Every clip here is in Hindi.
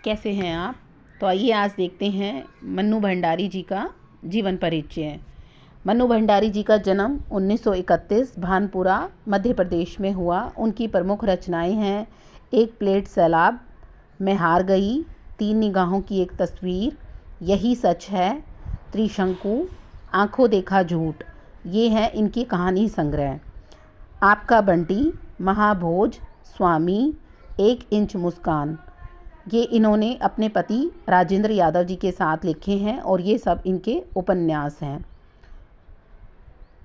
कैसे हैं आप। तो आइए आज देखते हैं मन्नू भंडारी जी का जीवन परिचय। मन्नू भंडारी जी का जन्म 1931 भानपुरा मध्य प्रदेश में हुआ। उनकी प्रमुख रचनाएं हैं एक प्लेट सैलाब, मैं हार गई, तीन निगाहों की एक तस्वीर, यही सच है, त्रिशंकु, आंखों देखा झूठ। ये है इनकी कहानी संग्रह। आपका बंटी, महाभोज, स्वामी, एक इंच मुस्कान, ये इन्होंने अपने पति राजेंद्र यादव जी के साथ लिखे हैं और ये सब इनके उपन्यास हैं।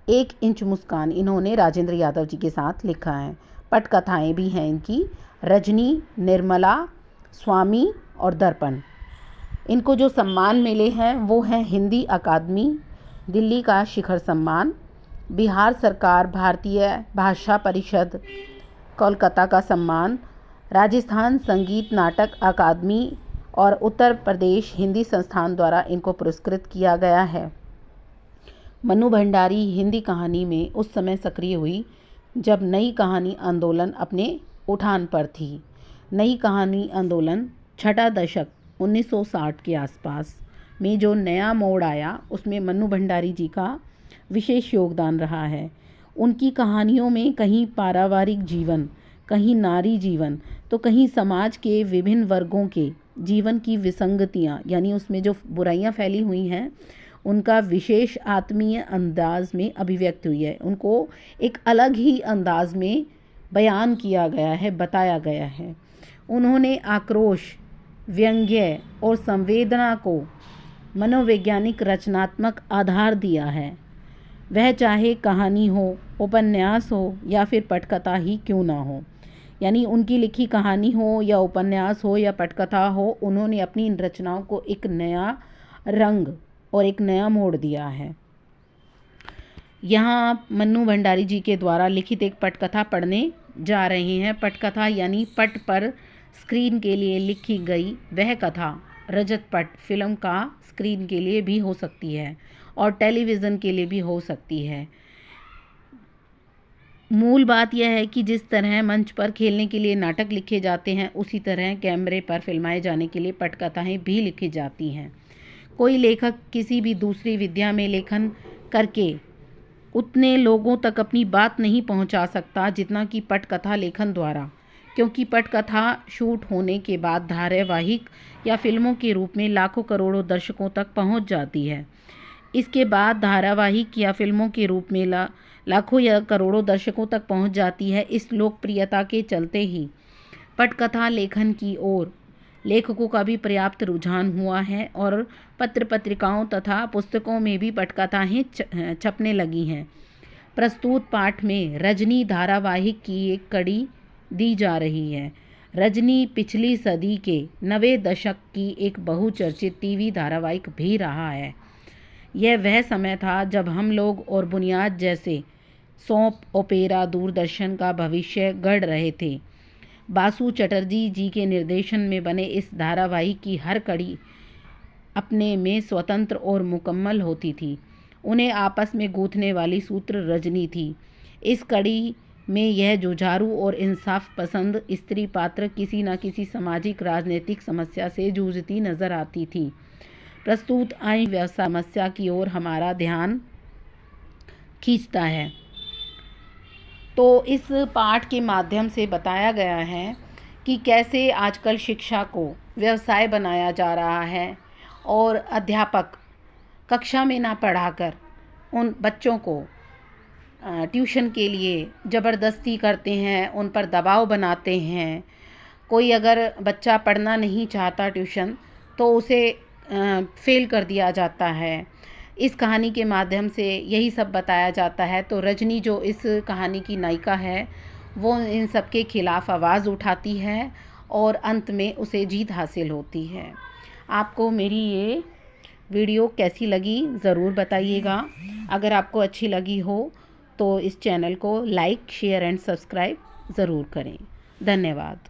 एक इंच मुस्कान इन्होंने राजेंद्र यादव जी के साथ लिखा है। पटकथाएं भी हैं इनकी, रजनी, निर्मला, स्वामी और दर्पण। इनको जो सम्मान मिले हैं वो हैं हिंदी अकादमी, दिल्ली का शिखर सम्मान, बिहार सरकार भारतीय भाषा परिषद कोलकाता का सम्मान, राजस्थान संगीत नाटक अकादमी और उत्तर प्रदेश हिंदी संस्थान द्वारा इनको पुरस्कृत किया गया है। मन्नू भंडारी हिंदी कहानी में उस समय सक्रिय हुई जब नई कहानी आंदोलन अपने उठान पर थी। नई कहानी आंदोलन छठा दशक 1960 के आसपास में जो नया मोड़ आया उसमें मन्नू भंडारी जी का विशेष योगदान रहा है। उनकी कहानियों में कहीं पारिवारिक जीवन, कहीं नारी जीवन, तो कहीं समाज के विभिन्न वर्गों के जीवन की विसंगतियाँ, यानी उसमें जो बुराइयाँ फैली हुई हैं उनका विशेष आत्मीय अंदाज में अभिव्यक्त हुई है। उनको एक अलग ही अंदाज में बयान किया गया है, बताया गया है। उन्होंने आक्रोश, व्यंग्य और संवेदना को मनोवैज्ञानिक रचनात्मक आधार दिया है। वह चाहे कहानी हो, उपन्यास हो या फिर पटकथा ही क्यों ना हो, यानी उनकी लिखी कहानी हो या उपन्यास हो या पटकथा हो, उन्होंने अपनी इन रचनाओं को एक नया रंग और एक नया मोड़ दिया है। यहाँ आप मन्नू भंडारी जी के द्वारा लिखित एक पटकथा पढ़ने जा रहे हैं। पटकथा यानी पट पर स्क्रीन के लिए लिखी गई वह कथा। रजत पट फिल्म का स्क्रीन के लिए भी हो सकती है और टेलीविज़न के लिए भी हो सकती है। मूल बात यह है कि जिस तरह मंच पर खेलने के लिए नाटक लिखे जाते हैं उसी तरह कैमरे पर फिल्माए जाने के लिए पटकथाएं भी लिखी जाती हैं। कोई लेखक किसी भी दूसरी विधा में लेखन करके उतने लोगों तक अपनी बात नहीं पहुंचा सकता जितना कि पटकथा लेखन द्वारा, क्योंकि पटकथा शूट होने के बाद धारावाहिक या फिल्मों के रूप में लाखों करोड़ों दर्शकों तक पहुंच जाती है। इसके बाद धारावाहिक या फिल्मों के रूप में लाखों या करोड़ों दर्शकों तक पहुंच जाती है। इस लोकप्रियता के चलते ही पटकथा लेखन की ओर लेखकों का भी पर्याप्त रुझान हुआ है और पत्र पत्रिकाओं तथा पुस्तकों में भी पटकथाएं छपने लगी हैं। प्रस्तुत पाठ में रजनी धारावाहिक की एक कड़ी दी जा रही है। रजनी पिछली सदी के 90 दशक की एक बहुचर्चित टीवी धारावाहिक भी रहा है। यह वह समय था जब हम लोग और बुनियाद जैसे सोप ओपेरा दूरदर्शन का भविष्य गढ़ रहे थे। बासु चटर्जी जी के निर्देशन में बने इस धारावाहिक की हर कड़ी अपने में स्वतंत्र और मुकम्मल होती थी। उन्हें आपस में गूंथने वाली सूत्र रजनी थी। इस कड़ी में यह जुझारू और इंसाफ पसंद स्त्री पात्र किसी न किसी सामाजिक राजनीतिक समस्या से जूझती नजर आती थी। प्रस्तुत आई व्यवसाय समस्या की ओर हमारा ध्यान खींचता है। तो इस पाठ के माध्यम से बताया गया है कि कैसे आजकल शिक्षा को व्यवसाय बनाया जा रहा है और अध्यापक कक्षा में ना पढ़ाकर उन बच्चों को ट्यूशन के लिए ज़बरदस्ती करते हैं, उन पर दबाव बनाते हैं। कोई अगर बच्चा पढ़ना नहीं चाहता ट्यूशन तो उसे फेल कर दिया जाता है। इस कहानी के माध्यम से यही सब बताया जाता है। तो रजनी जो इस कहानी की नायिका है वो इन सब के खिलाफ़ आवाज़ उठाती है और अंत में उसे जीत हासिल होती है। आपको मेरी ये वीडियो कैसी लगी ज़रूर बताइएगा। अगर आपको अच्छी लगी हो तो इस चैनल को लाइक, शेयर एंड सब्सक्राइब ज़रूर करें। धन्यवाद।